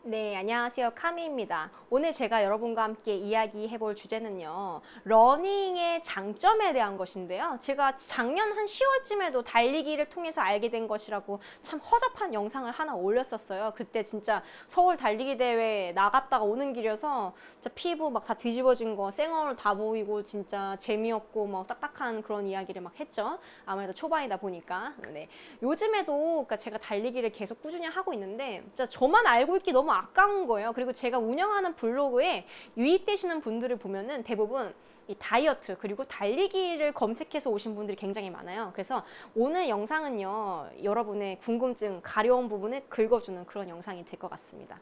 네, 안녕하세요. 카미입니다. 오늘 제가 여러분과 함께 이야기해 볼 주제는요. 러닝의 장점에 대한 것인데요. 제가 작년 한 10월쯤에도 달리기를 통해서 알게 된 것이라고 참 허접한 영상을 하나 올렸었어요. 그때 진짜 서울 달리기 대회 나갔다가 오는 길이어서 진짜 피부 막 다 뒤집어진 거, 생얼 다 보이고 진짜 재미없고 뭐 딱딱한 그런 이야기를 막 했죠. 아무래도 초반이다 보니까. 네. 요즘에도 그러니까 제가 달리기를 계속 꾸준히 하고 있는데 진짜 저만 알고 있기 너무 아까운 거예요. 그리고 제가 운영하는 블로그에 유입되시는 분들을 보면은 대부분 이 다이어트 그리고 달리기를 검색해서 오신 분들이 굉장히 많아요. 그래서 오늘 영상은요, 여러분의 궁금증, 가려운 부분을 긁어주는 그런 영상이 될 것 같습니다.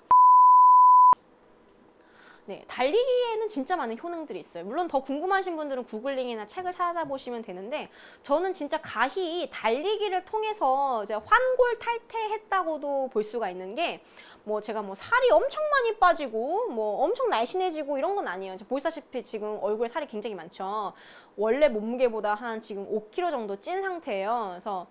네, 달리기에는 진짜 많은 효능들이 있어요. 물론 더 궁금하신 분들은 구글링이나 책을 찾아보시면 되는데, 저는 진짜 가히 달리기를 통해서 이제 환골탈태했다고도 볼 수가 있는 게, 뭐 제가 뭐 살이 엄청 많이 빠지고 뭐 엄청 날씬해지고 이런 건 아니에요. 보시다시피 지금 얼굴에 살이 굉장히 많죠. 원래 몸무게보다 한 지금 5kg 정도 찐 상태예요. 그래서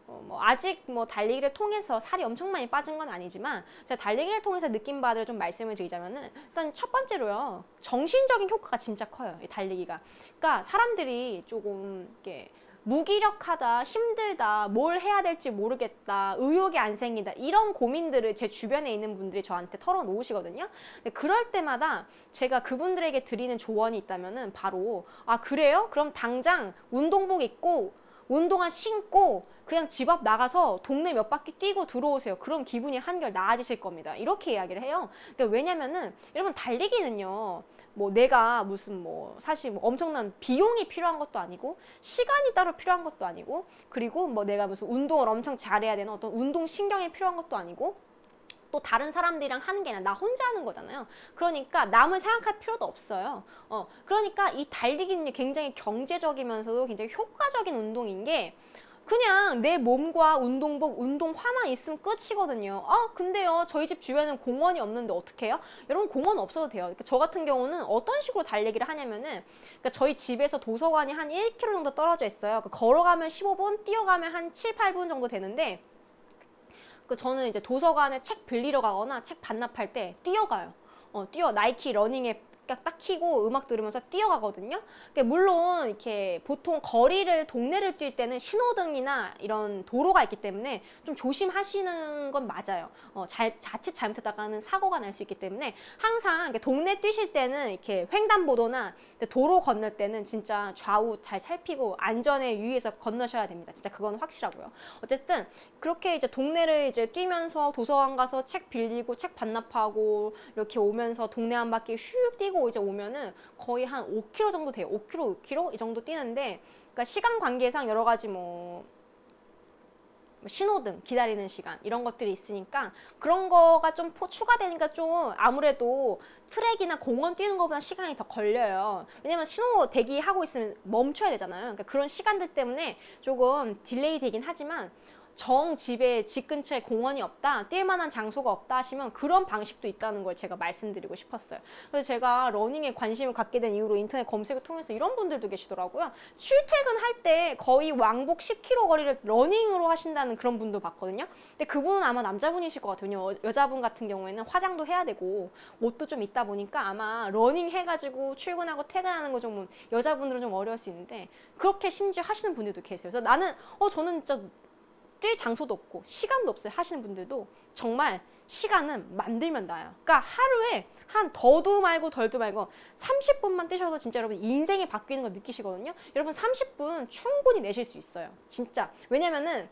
뭐 아직 뭐 달리기를 통해서 살이 엄청 많이 빠진 건 아니지만, 제가 달리기를 통해서 느낀 바를 좀 말씀을 드리자면은, 일단 첫 번째로요, 정신적인 효과가 진짜 커요, 이 달리기가. 그러니까 사람들이 조금 이렇게 무기력하다, 힘들다, 뭘 해야 될지 모르겠다, 의욕이 안 생긴다, 이런 고민들을 제 주변에 있는 분들이 저한테 털어놓으시거든요. 근데 그럴 때마다 제가 그분들에게 드리는 조언이 있다면은 바로, 아 그래요? 그럼 당장 운동복 입고 운동화 신고 그냥 집 앞 나가서 동네 몇 바퀴 뛰고 들어오세요. 그럼 기분이 한결 나아지실 겁니다. 이렇게 이야기를 해요. 그러니까 왜냐면은 여러분, 달리기는요, 뭐 내가 무슨 뭐 사실 뭐 엄청난 비용이 필요한 것도 아니고 시간이 따로 필요한 것도 아니고, 그리고 뭐 내가 무슨 운동을 엄청 잘해야 되는 어떤 운동 신경이 필요한 것도 아니고, 또 다른 사람들이랑 하는 게 아니라 나 혼자 하는 거잖아요. 그러니까 남을 생각할 필요도 없어요. 그러니까 이 달리기는 굉장히 경제적이면서도 굉장히 효과적인 운동인 게, 그냥 내 몸과 운동복, 운동화만 있으면 끝이거든요. 근데요, 저희 집 주변에는 공원이 없는데 어떻게 해요? 여러분, 공원 없어도 돼요. 그러니까 저 같은 경우는 어떤 식으로 달리기를 하냐면은, 그러니까 저희 집에서 도서관이 한 1km 정도 떨어져 있어요. 걸어가면 15분, 뛰어가면 한 7, 8분 정도 되는데, 저는 이제 도서관에 책 빌리러 가거나 책 반납할 때 뛰어가요. 나이키 러닝에 딱 키고 음악 들으면서 뛰어가거든요. 그러니까 물론 이렇게 보통 동네를 뛸 때는 신호등이나 이런 도로가 있기 때문에 좀 조심하시는 건 맞아요. 자칫 잘못했다가는 사고가 날 수 있기 때문에 항상 동네 뛰실 때는 이렇게 횡단보도나 도로 건널 때는 진짜 좌우 잘 살피고 안전에 유의해서 건너셔야 됩니다. 진짜 그건 확실하고요. 어쨌든 그렇게 이제 동네를 이제 뛰면서 도서관 가서 책 빌리고 책 반납하고 이렇게 오면서 동네 한 바퀴 슉 뛰고 이제 오면은 거의 한 5km 정도 돼요. 5km, 6km 이 정도 뛰는데, 그러니까 시간 관계상 여러 가지 뭐 신호등 기다리는 시간 이런 것들이 있으니까 그런 거가 좀 추가되니까 좀 아무래도 트랙이나 공원 뛰는 것보다 시간이 더 걸려요. 왜냐면 신호 대기하고 있으면 멈춰야 되잖아요. 그러니까 그런 시간들 때문에 조금 딜레이 되긴 하지만, 집 근처에 공원이 없다, 뛸 만한 장소가 없다 하시면 그런 방식도 있다는 걸 제가 말씀드리고 싶었어요. 그래서 제가 러닝에 관심을 갖게 된 이후로 인터넷 검색을 통해서 이런 분들도 계시더라고요. 출퇴근할 때 거의 왕복 10km 거리를 러닝으로 하신다는 그런 분도 봤거든요. 근데 그분은 아마 남자분이실 것 같아요. 여자분 같은 경우에는 화장도 해야 되고 옷도 좀 있다 보니까 아마 러닝 해가지고 출근하고 퇴근하는 거 좀 여자분들은 좀 어려울 수 있는데, 그렇게 심지어 하시는 분들도 계세요. 그래서 나는 저는 진짜 뛸 장소도 없고 시간도 없어요 하시는 분들도 정말 시간은 만들면 나요. 그러니까 하루에 한 더도 말고 덜도 말고 30분만 뛰셔도 진짜 여러분 인생이 바뀌는 거 느끼시거든요. 여러분 30분 충분히 내실 수 있어요. 진짜. 왜냐면은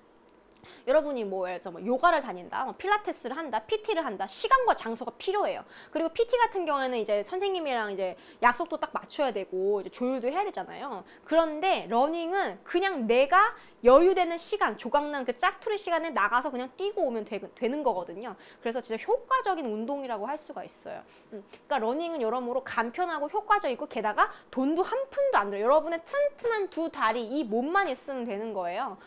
여러분이 뭐 예를 들어서 뭐 요가를 다닌다, 뭐 필라테스를 한다, PT를 한다, 시간과 장소가 필요해요. 그리고 PT 같은 경우에는 이제 선생님이랑 이제 약속도 딱 맞춰야 되고 이제 조율도 해야 되잖아요. 그런데 러닝은 그냥 내가 여유되는 시간, 조각난 그 짝투리 시간에 나가서 그냥 뛰고 오면 되는 거거든요. 그래서 진짜 효과적인 운동이라고 할 수가 있어요. 그러니까 러닝은 여러모로 간편하고 효과적이고, 게다가 돈도 한 푼도 안 들어요. 여러분의 튼튼한 두 다리, 이 몸만 있으면 되는 거예요.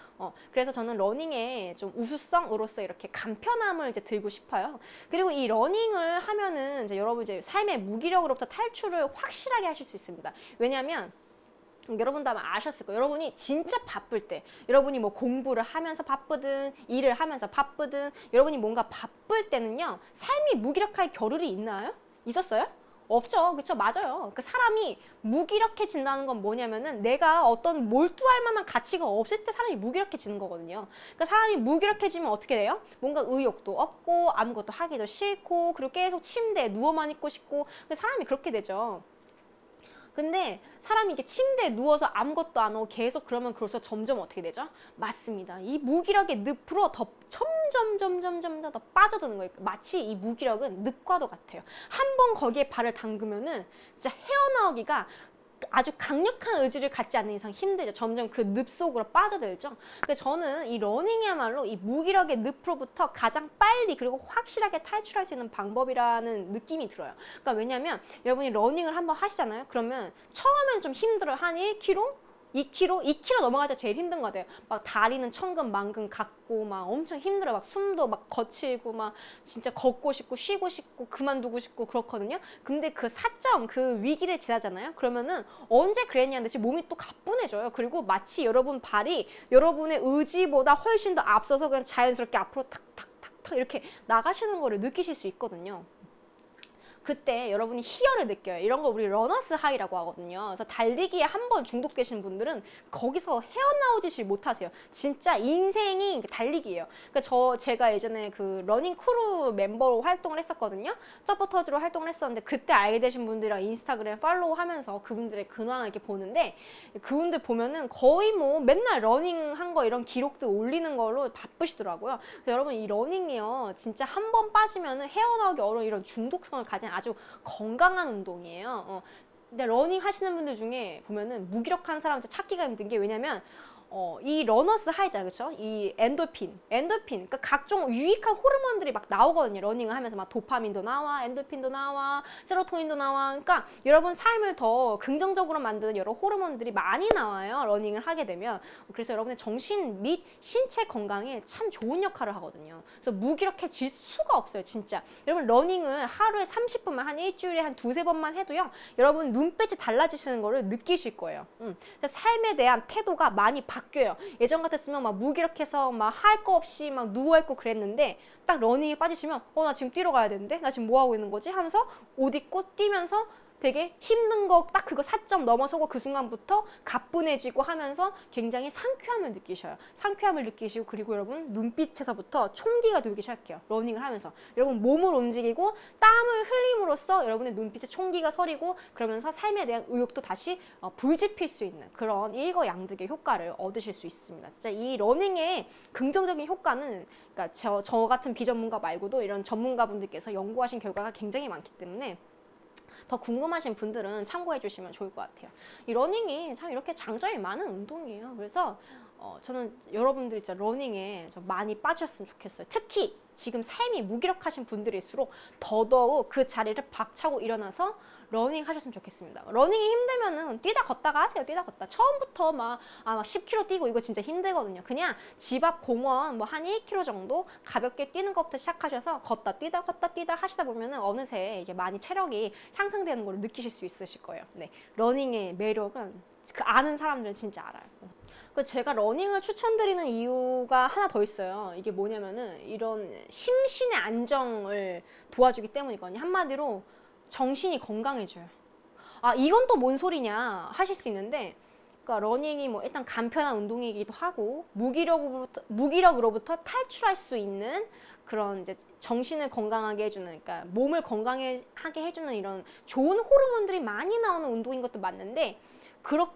그래서 저는 러닝의 좀 우수성으로서 이렇게 간편함을 이제 들고 싶어요. 그리고 이 러닝을 하면은 이제 여러분 이제 삶의 무기력으로부터 탈출을 확실하게 하실 수 있습니다. 왜냐하면 여러분도 아마 아셨을 거예요. 여러분이 진짜 바쁠 때, 여러분이 뭐 공부를 하면서 바쁘든 일을 하면서 바쁘든 여러분이 뭔가 바쁠 때는요, 삶이 무기력할 겨를이 있나요? 있었어요? 없죠. 그쵸? 맞아요. 그 사람이 무기력해진다는 건 뭐냐면은 내가 어떤 몰두할 만한 가치가 없을 때 사람이 무기력해지는 거거든요. 그러니까 사람이 무기력해지면 어떻게 돼요? 뭔가 의욕도 없고 아무것도 하기도 싫고 그리고 계속 침대에 누워만 있고 싶고 사람이 그렇게 되죠. 근데 사람이 이렇게 침대에 누워서 아무것도 안 하고 계속 그러면 그럴수록 점점 어떻게 되죠? 맞습니다. 이 무기력의 늪으로 더 점점 더 빠져드는 거예요. 마치 이 무기력은 늪과도 같아요. 한 번 거기에 발을 담그면은 진짜 헤어나오기가 아주 강력한 의지를 갖지 않는 이상 힘들죠. 점점 그 늪 속으로 빠져들죠. 그래서 저는 이 러닝이야말로 이 무기력의 늪으로부터 가장 빨리 그리고 확실하게 탈출할 수 있는 방법이라는 느낌이 들어요. 그러니까 왜냐면 여러분이 러닝을 한번 하시잖아요. 그러면 처음엔 좀 힘들어요. 한 1km? 2km 넘어가자 제일 힘든 거 같아요. 막 다리는 천근만근 갖고 막 엄청 힘들어요. 막 숨도 막 거칠고 막 진짜 걷고 싶고 쉬고 싶고 그만두고 싶고 그렇거든요. 근데 그 사점 그 위기를 지나잖아요. 그러면은 언제 그랬냐는 듯이 몸이 또 가뿐해져요. 그리고 마치 여러분 발이 여러분의 의지보다 훨씬 더 앞서서 그냥 자연스럽게 앞으로 탁탁탁탁 이렇게 나가시는 거를 느끼실 수 있거든요. 그때 여러분이 희열을 느껴요. 이런 거 우리 러너스 하이라고 하거든요. 그래서 달리기에 한 번 중독되신 분들은 거기서 헤어나오지를 못하세요. 진짜 인생이 달리기예요. 그러니까 제가 예전에 그 러닝 크루 멤버로 활동을 했었거든요. 서포터즈로 활동을 했었는데 그때 알게 되신 분들이랑 인스타그램 팔로우 하면서 그분들의 근황을 이렇게 보는데 그분들 보면은 거의 뭐 맨날 러닝 한 거 이런 기록들 올리는 걸로 바쁘시더라고요. 그래서 여러분 이 러닝이요. 진짜 한 번 빠지면은 헤어나오기 어려운 이런 중독성을 가진 아주 건강한 운동이에요. 근데 러닝 하시는 분들 중에 보면은 무기력한 사람 찾기가 힘든 게 왜냐면 이 러너스 하이잖아요. 그쵸? 이 엔도핀. 그러니까 각종 유익한 호르몬들이 막 나오거든요. 러닝을 하면서 막 도파민도 나와, 엔도핀도 나와, 세로토닌도 나와. 그러니까 여러분 삶을 더 긍정적으로 만드는 여러 호르몬들이 많이 나와요. 러닝을 하게 되면. 그래서 여러분의 정신 및 신체 건강에 참 좋은 역할을 하거든요. 그래서 무기력해질 수가 없어요. 진짜. 여러분 러닝을 하루에 30분만 한 일주일에 한 두세 번만 해도요. 여러분 눈빛이 달라지시는 거를 느끼실 거예요. 삶에 대한 태도가 많이 바뀌어요. 예전 같았으면 막 무기력해서 막 할 거 없이 막 누워있고 그랬는데 딱 러닝에 빠지시면 나 지금 뛰러 가야 되는데 나 지금 뭐 하고 있는 거지? 하면서 옷 입고 뛰면서 되게 힘든 거 딱 그거 4점 넘어서고 그 순간부터 가뿐해지고 하면서 굉장히 상쾌함을 느끼셔요. 상쾌함을 느끼시고 그리고 여러분 눈빛에서부터 총기가 돌기 시작해요. 러닝을 하면서. 여러분 몸을 움직이고 땀을 흘림으로써 여러분의 눈빛에 총기가 서리고 그러면서 삶에 대한 의욕도 다시 불지필 수 있는 그런 일거양득의 효과를 얻으실 수 있습니다. 진짜 이 러닝의 긍정적인 효과는 그러니까 저 같은 비전문가 말고도 이런 전문가분들께서 연구하신 결과가 굉장히 많기 때문에 더 궁금하신 분들은 참고해 주시면 좋을 것 같아요. 이 러닝이 참 이렇게 장점이 많은 운동이에요. 그래서 저는 여러분들이 진짜 러닝에 좀 많이 빠졌으면 좋겠어요. 특히 지금 삶이 무기력하신 분들일수록 더더욱 그 자리를 박차고 일어나서 러닝 하셨으면 좋겠습니다. 러닝이 힘들면은 뛰다 걷다가 하세요. 뛰다 걷다. 처음부터 막 10km 뛰고 이거 진짜 힘들거든요. 그냥 집 앞 공원 뭐 한 1km 정도 가볍게 뛰는 것부터 시작하셔서 걷다 뛰다 하시다 보면은 어느새 이게 많이 체력이 향상되는 걸 느끼실 수 있으실 거예요. 네, 러닝의 매력은 그 아는 사람들은 진짜 알아요. 제가 러닝을 추천드리는 이유가 하나 더 있어요. 이게 뭐냐면은 이런 심신의 안정을 도와주기 때문이거든요. 한마디로 정신이 건강해져요. 이건 또 뭔 소리냐 하실 수 있는데 그러니까 러닝이 뭐 일단 간편한 운동이기도 하고 무기력으로부터 탈출할 수 있는 그런 이제 정신을 건강하게 해주는 그러니까 몸을 건강하게 해주는 이런 좋은 호르몬들이 많이 나오는 운동인 것도 맞는데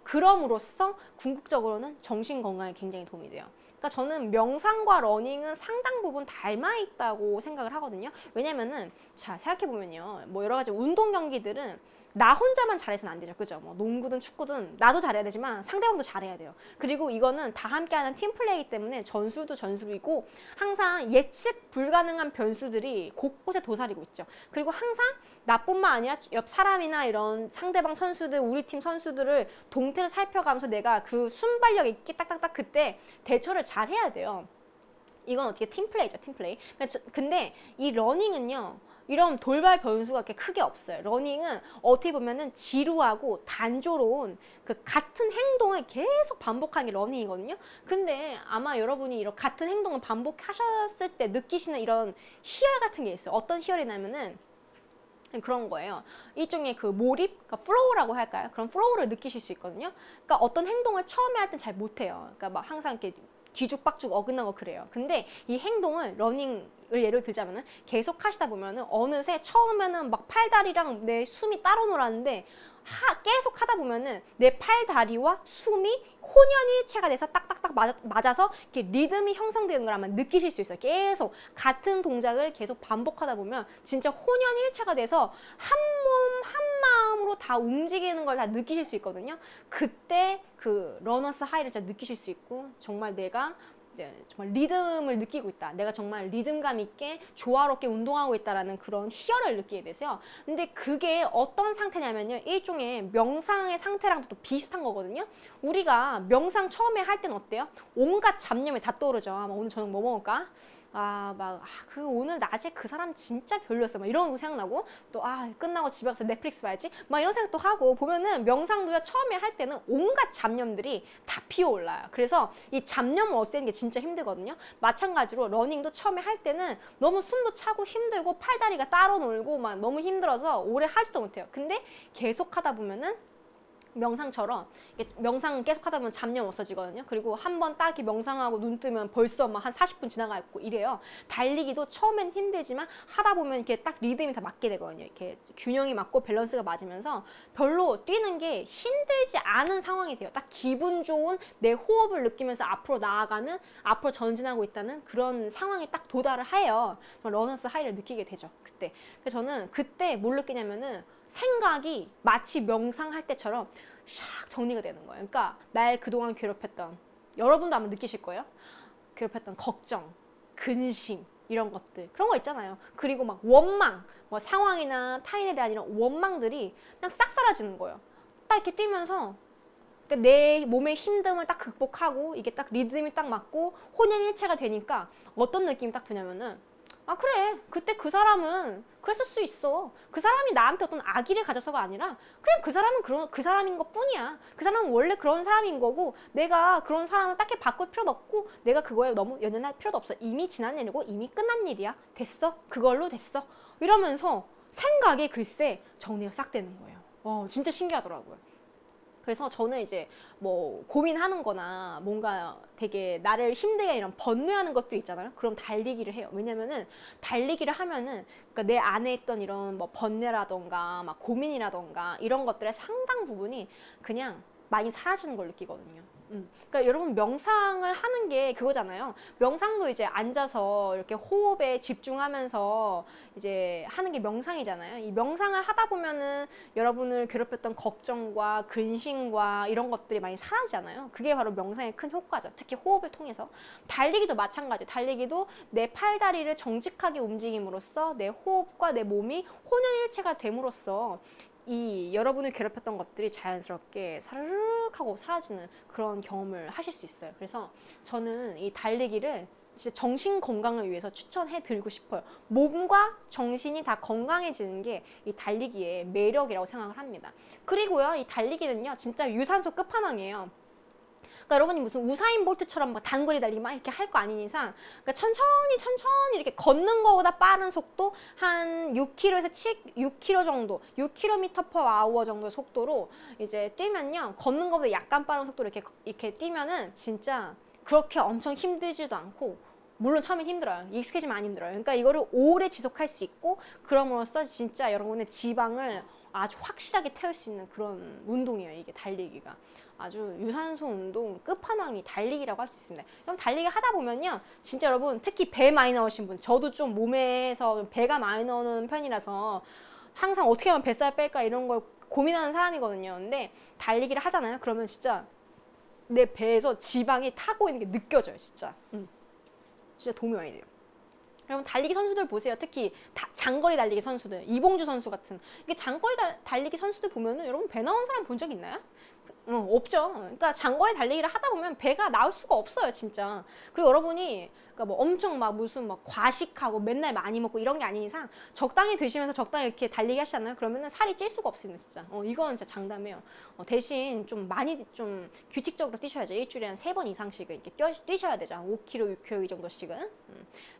그럼으로써 궁극적으로는 정신 건강에 굉장히 도움이 돼요. 그러니까 저는 명상과 러닝은 상당 부분 닮아 있다고 생각을 하거든요. 왜냐면은 자 생각해보면요. 뭐 여러 가지 운동 경기들은 나 혼자만 잘해서는 안 되죠. 그죠? 뭐 농구든 축구든 나도 잘해야 되지만 상대방도 잘해야 돼요. 그리고 이거는 다 함께하는 팀플레이이기 때문에 전술도 전술이고 항상 예측 불가능한 변수들이 곳곳에 도사리고 있죠. 그리고 항상 나뿐만 아니라 옆 사람이나 이런 상대방 선수들, 우리 팀 선수들을 동태를 살펴가면서 내가 그 순발력 있게 딱딱딱 그때 대처를 잘 해야 돼요. 이건 어떻게 팀플레이죠, 팀플레이. 근데 이 러닝은요. 이런 돌발 변수가 그렇게 크게 없어요. 러닝은 어떻게 보면은 지루하고 단조로운 그 같은 행동을 계속 반복하는 게 러닝이거든요. 근데 아마 여러분이 이런 같은 행동을 반복하셨을 때 느끼시는 이런 희열 같은 게 있어요. 어떤 희열이냐면은 그런 거예요. 일종의 그 몰입, 그러니까 플로우라고 할까요? 그런 플로우를 느끼실 수 있거든요. 그러니까 어떤 행동을 처음에 할 땐 잘 못해요. 그러니까 막 항상 이렇게 뒤죽박죽 어긋나고 그래요. 근데 이 행동을 러닝을 예를 들자면은 계속 하시다 보면은 어느새 처음에는 막 팔다리랑 내 숨이 따로 놀았는데 계속 하다 보면은 내 팔다리와 숨이 혼연일체가 돼서 딱딱딱 맞아서 이렇게 리듬이 형성되는 걸 아마 느끼실 수 있어요. 계속 같은 동작을 계속 반복하다 보면 진짜 혼연일체가 돼서 한 몸, 한 마음으로 다 움직이는 걸 다 느끼실 수 있거든요. 그때 그 러너스 하이를 진짜 느끼실 수 있고 정말 내가 이제 정말 리듬을 느끼고 있다. 내가 정말 리듬감 있게 조화롭게 운동하고 있다라는 그런 희열을 느끼게 되세요. 근데 그게 어떤 상태냐면요. 일종의 명상의 상태랑 또 비슷한 거거든요. 우리가 명상 처음에 할 때는 어때요? 온갖 잡념이 다 떠오르죠. 오늘 저녁 뭐 먹을까? 오늘 낮에 그 사람 진짜 별로였어. 막 이런 거 생각나고, 또, 끝나고 집에 가서 넷플릭스 봐야지. 막 이런 생각도 하고, 보면은 명상도요, 처음에 할 때는 온갖 잡념들이 다 피어올라요. 그래서 이 잡념을 없애는 게 진짜 힘들거든요. 마찬가지로 러닝도 처음에 할 때는 너무 숨도 차고 힘들고, 팔다리가 따로 놀고, 막 너무 힘들어서 오래 하지도 못해요. 근데 계속 하다 보면은 명상처럼 명상 계속 하다 보면 잡념 없어지거든요. 그리고 한 번 딱 명상하고 눈 뜨면 벌써 막 한 40분 지나가 있고 이래요. 달리기도 처음엔 힘들지만 하다 보면 이렇게 딱 리듬이 다 맞게 되거든요. 이렇게 균형이 맞고 밸런스가 맞으면서 별로 뛰는 게 힘들지 않은 상황이 돼요. 딱 기분 좋은 내 호흡을 느끼면서 앞으로 나아가는, 앞으로 전진하고 있다는 그런 상황에 딱 도달을 해요. 러너스 하이를 느끼게 되죠. 그때. 그래서 저는 그때 뭘 느끼냐면은 생각이 마치 명상할 때처럼 샥 정리가 되는 거예요. 그러니까 날 그동안 괴롭혔던, 여러분도 아마 느끼실 거예요. 괴롭혔던 걱정, 근심 이런 것들, 그런 거 있잖아요. 그리고 막 원망, 뭐 상황이나 타인에 대한 이런 원망들이 그냥 싹 사라지는 거예요. 딱 이렇게 뛰면서 그러니까 내 몸의 힘듦을 딱 극복하고 이게 딱 리듬이 딱 맞고 혼연일체가 되니까 어떤 느낌이 딱 드냐면은 그래. 그때 그 사람은 그랬을 수 있어. 그 사람이 나한테 어떤 악의를 가져서가 아니라 그냥 그 사람은 그 사람인 것 뿐이야. 그 사람은 원래 그런 사람인 거고 내가 그런 사람을 딱히 바꿀 필요도 없고 내가 그거에 너무 연연할 필요도 없어. 이미 지난 일이고 이미 끝난 일이야. 됐어. 그걸로 됐어. 이러면서 생각에 글쎄 정리가 싹 되는 거예요. 진짜 신기하더라고요. 그래서 저는 이제 뭐 고민하는 거나 뭔가 되게 나를 힘들게 이런 번뇌하는 것들 있잖아요. 그럼 달리기를 해요. 왜냐면은 달리기를 하면은 그러니까 내 안에 있던 이런 뭐 번뇌라던가 막 고민이라던가 이런 것들의 상당 부분이 그냥 많이 사라지는 걸 느끼거든요. 그러니까 여러분 명상을 하는 게 그거잖아요. 명상도 이제 앉아서 이렇게 호흡에 집중하면서 이제 하는 게 명상이잖아요. 이 명상을 하다 보면은 여러분을 괴롭혔던 걱정과 근심과 이런 것들이 많이 사라지잖아요. 그게 바로 명상의 큰 효과죠. 특히 호흡을 통해서. 달리기도 마찬가지. 달리기도 내 팔다리를 정직하게 움직임으로써 내 호흡과 내 몸이 혼연일체가 됨으로써 이 여러분을 괴롭혔던 것들이 자연스럽게 사르륵 하고 사라지는 그런 경험을 하실 수 있어요. 그래서 저는 이 달리기를 진짜 정신 건강을 위해서 추천해 드리고 싶어요. 몸과 정신이 다 건강해지는 게 이 달리기의 매력이라고 생각을 합니다. 그리고요, 이 달리기는요, 진짜 유산소 끝판왕이에요. 그러니까 여러분이 무슨 우사인 볼트처럼 막 단거리 달리기 막 이렇게 할 거 아닌 이상 그러니까 천천히 이렇게 걷는 거보다 빠른 속도 한 6km에서 6km 정도 6km/h 정도 속도로 이제 뛰면요 걷는 거보다 약간 빠른 속도로 이렇게 뛰면은 진짜 그렇게 엄청 힘들지도 않고 물론 처음엔 힘들어요. 익숙해지면 안 힘들어요. 그러니까 이거를 오래 지속할 수 있고 그럼으로써 진짜 여러분의 지방을 아주 확실하게 태울 수 있는 그런 운동이에요. 이게 달리기가. 아주 유산소 운동 끝판왕이 달리기라고 할 수 있습니다. 그럼 달리기 하다 보면요. 진짜 여러분 특히 배 많이 나오신 분 저도 좀 몸에서 배가 많이 나오는 편이라서 항상 어떻게 하면 뱃살 뺄까 이런 걸 고민하는 사람이거든요. 근데 달리기를 하잖아요. 그러면 진짜 내 배에서 지방이 타고 있는 게 느껴져요. 진짜. 진짜 도움이 많이 돼요. 여러분 달리기 선수들 보세요. 특히 장거리 달리기 선수들, 이봉주 선수 같은 이게 장거리 달리기 선수들 보면은 여러분 배 나온 사람 본 적 있나요? 없죠. 그러니까 장거리 달리기를 하다 보면 배가 나올 수가 없어요, 진짜. 그리고 여러분이 그러니까 뭐 엄청 막 무슨 막 과식하고 맨날 많이 먹고 이런 게 아닌 이상 적당히 드시면서 적당히 이렇게 달리기 하시잖아요. 그러면은 살이 찔 수가 없습니다, 진짜. 이건 진짜 장담해요. 대신 좀 많이 좀 규칙적으로 뛰셔야죠. 일주일에 한 3번 이상씩은 이렇게 뛰셔야 되죠. 5km, 6km 이 정도씩은.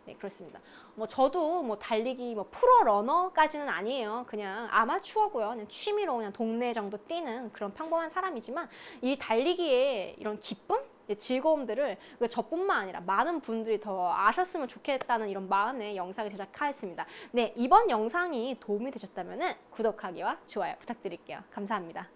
네, 그렇습니다. 뭐 저도 뭐 달리기 뭐 프로 러너까지는 아니에요. 그냥 아마추어고요. 그냥 취미로 그냥 동네 정도 뛰는 그런 평범한 사람이지만 이 달리기의 이런 기쁨? 즐거움들을 저뿐만 아니라 많은 분들이 더 아셨으면 좋겠다는 이런 마음에 영상을 제작하였습니다. 네, 이번 영상이 도움이 되셨다면 구독하기와 좋아요 부탁드릴게요. 감사합니다.